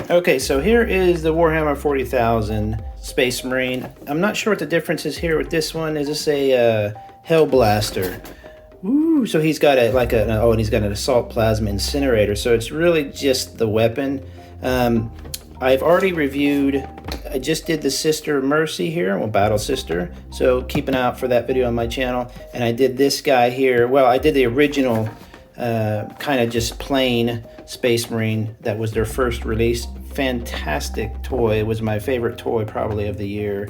Okay, so here is the Warhammer 40,000 Space Marine. I'm not sure what the difference is here with this one. Is this a Hellblaster? Ooh, so he's got and he's got an assault plasma incinerator. So it's really just the weapon. I've already reviewed. I just did the Sister Mercy here, well, Battle Sister. So keep an eye out for that video on my channel. And I did this guy here. Well, I did the original, kind of just plain Space Marine. That was their first release. Fantastic toy. It was my favorite toy probably of the year.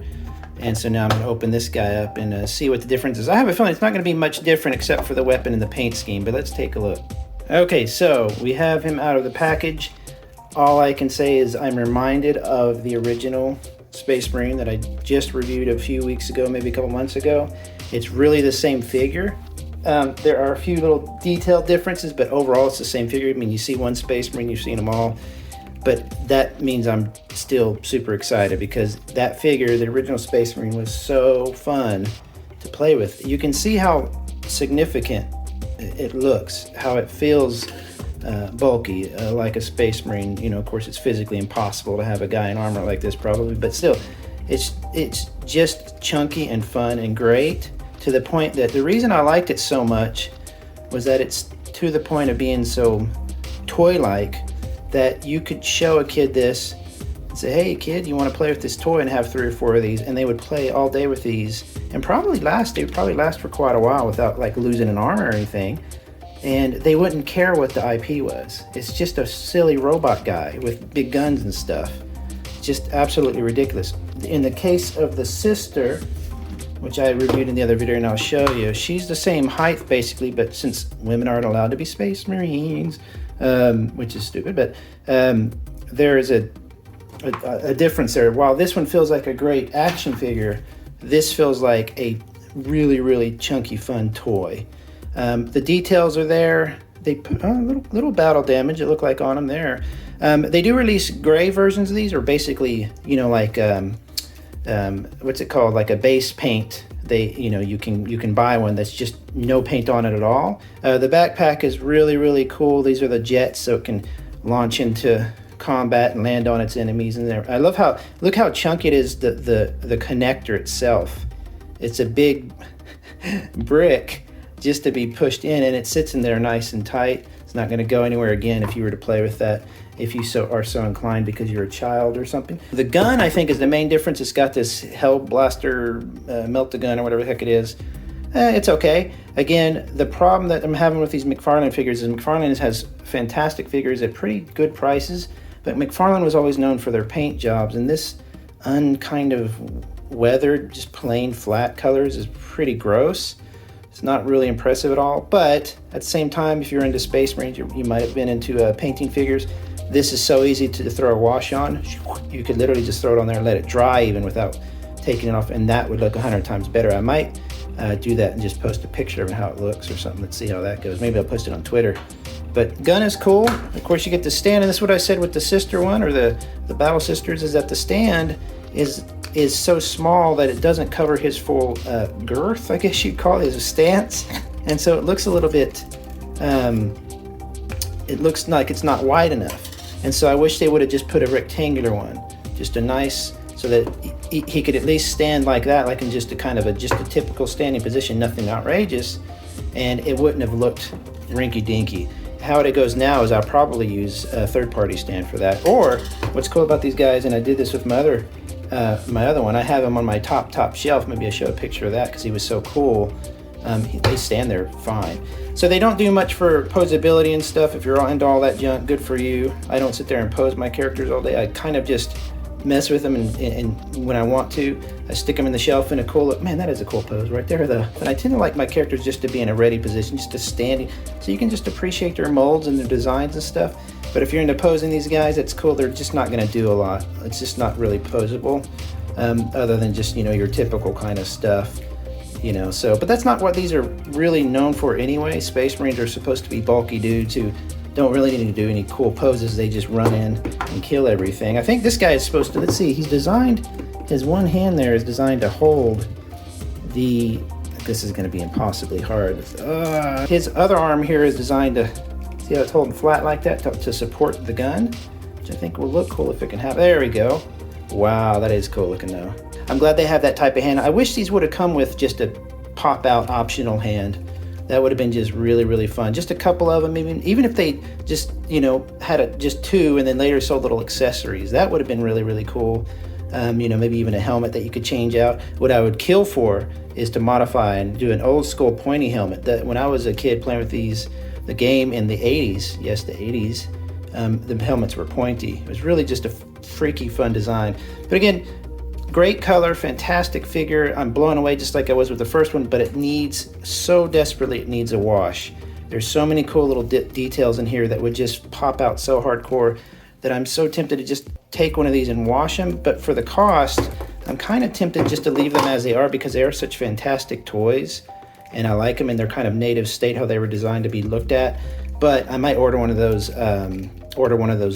And so now I'm going to open this guy up and see what the difference is. I have a feeling it's not going to be much different except for the weapon and the paint scheme, but let's take a look. Okay, so we have him out of the package. All I can say is I'm reminded of the original Space Marine that I just reviewed a few weeks ago, maybe a couple months ago. It's really the same figure. There are a few little detail differences, but overall it's the same figure. I mean, you see one Space Marine, you've seen them all. But that means I'm still super excited because that figure, the original Space Marine, was so fun to play with. You can see how significant it looks, how it feels bulky, like a Space Marine. You know, of course, it's physically impossible to have a guy in armor like this probably, but still, it's just chunky and fun and great, to the point that the reason I liked it so much was that it's to the point of being so toy-like that you could show a kid this and say, hey kid, you want to play with this toy, and have 3 or 4 of these, and they would play all day with these and they would probably last for quite a while without like losing an arm or anything, and they wouldn't care what the IP was. It's just a silly robot guy with big guns and stuff. Just absolutely ridiculous. In the case of the Sister, which I reviewed in the other video and I'll show you, she's the same height basically, but since women aren't allowed to be Space Marines, which is stupid, but there is a difference there. While this one feels like a great action figure, this feels like a really, really chunky, fun toy. The details are there. They put little battle damage, it looked like, on them there. They do release gray versions of these, or basically, you know, like what's it called, like a base paint. You can buy one that's just no paint on it at all. The backpack is really, really cool. These are the jets, so it can launch into combat and land on its enemies. And there, I love look how chunky it is. The connector itself, it's a big brick just to be pushed in, and it sits in there nice and tight. It's not going to go anywhere again if you were to play with that, if you are so inclined because you're a child or something. The gun, I think, is the main difference. It's got this Hellblaster melt-the-gun or whatever the heck it is. It's okay. Again, the problem that I'm having with these McFarlane figures is McFarlane has fantastic figures at pretty good prices, but McFarlane was always known for their paint jobs, and this kind of weathered, just plain flat colors is pretty gross. It's not really impressive at all, but at the same time, if you're into Space Marines, you might have been into painting figures. This is so easy to throw a wash on. You could literally just throw it on there and let it dry even without taking it off, and that would look 100 times better. I might do that and just post a picture of how it looks or something. Let's see how that goes. Maybe I'll post it on Twitter. But gun is cool. Of course, you get the stand, and this is what I said with the Sister one, or the Battle Sisters, is that the stand is so small that it doesn't cover his full girth, I guess you'd call it, his stance. And so it looks a little bit, it looks like it's not wide enough. And so I wish they would have just put a rectangular one, just a nice, so that he could at least stand like that, like in just a typical standing position, nothing outrageous, and it wouldn't have looked rinky-dinky. How it goes now is I'll probably use a third-party stand for that. Or what's cool about these guys, and I did this with my other one, I have him on my top shelf. Maybe I'll show a picture of that because he was so cool. They stand there fine. So they don't do much for posability and stuff. If you're all into all that junk, good for you. I don't sit there and pose my characters all day. I kind of just mess with them, and when I want to, I stick them in the shelf in a cool look. Man, that is a cool pose right there though. But I tend to like my characters just to be in a ready position, just to standing, so you can just appreciate their molds and their designs and stuff. But if you're into posing these guys, it's cool. They're just not going to do a lot. It's just not really posable, other than just, you know, your typical kind of stuff. You know, so, but that's not what these are really known for anyway. Space Marines are supposed to be bulky dudes who don't really need to do any cool poses. They just run in and kill everything. I think this guy is supposed to, let's see, he's designed, his one hand there is designed to hold the, this is going to be impossibly hard. His other arm here is designed to, see how it's holding flat like that to support the gun. which I think will look cool if it can have. There we go. Wow, that is cool looking though. I'm glad they have that type of hand. I wish these would have come with just a pop out optional hand. That would have been just really, really fun. Just a couple of them, even if they just, you know, had just two and then later sold little accessories. That would have been really, really cool. You know, maybe even a helmet that you could change out. What I would kill for is to modify and do an old school pointy helmet. That when I was a kid playing with these, the game in the 80s, yes, the 80s, the helmets were pointy. It was really just a freaky fun design. But again, great color, fantastic figure. I'm blown away just like I was with the first one, but it needs, so desperately, it needs a wash. There's so many cool little details in here that would just pop out so hardcore that I'm so tempted to just take one of these and wash them. But for the cost, I'm kind of tempted just to leave them as they are because they are such fantastic toys. And I like them in their kind of native state, how they were designed to be looked at. But I might order one of those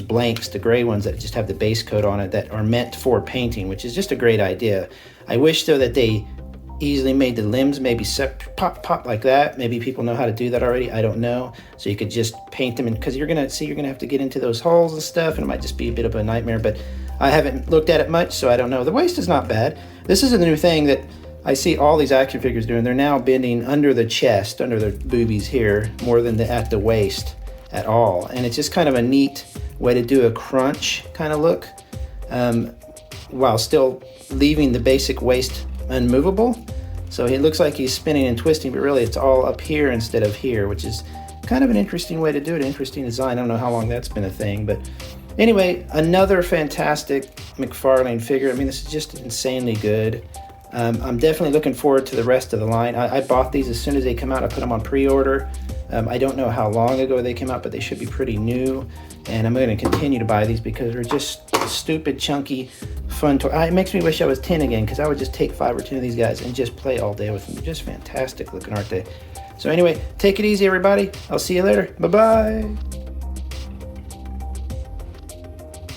blanks, the gray ones that just have the base coat on it that are meant for painting, which is just a great idea. I wish though that they easily made the limbs maybe pop like that. Maybe people know how to do that already, I don't know. So you could just paint them in, because you're gonna have to get into those holes and stuff, and it might just be a bit of a nightmare, but I haven't looked at it much, so I don't know. The waist is not bad. This is a new thing that I see all these action figures doing. They're now bending under the chest, under the boobies here, more than at the waist at all. And it's just kind of a neat way to do a crunch kind of look, while still leaving the basic waist unmovable. So it looks like he's spinning and twisting, but really it's all up here instead of here, which is kind of an interesting way to do it, interesting design. I don't know how long that's been a thing, but anyway, another fantastic McFarlane figure. I mean, this is just insanely good. I'm definitely looking forward to the rest of the line. I bought these as soon as they come out. I put them on pre-order. I don't know how long ago they came out, but they should be pretty new. And I'm going to continue to buy these because they're just stupid, chunky, fun toys. It makes me wish I was 10 again, because I would just take 5 or 10 of these guys and just play all day with them. They're just fantastic looking, aren't they? So anyway, take it easy, everybody. I'll see you later. Bye-bye.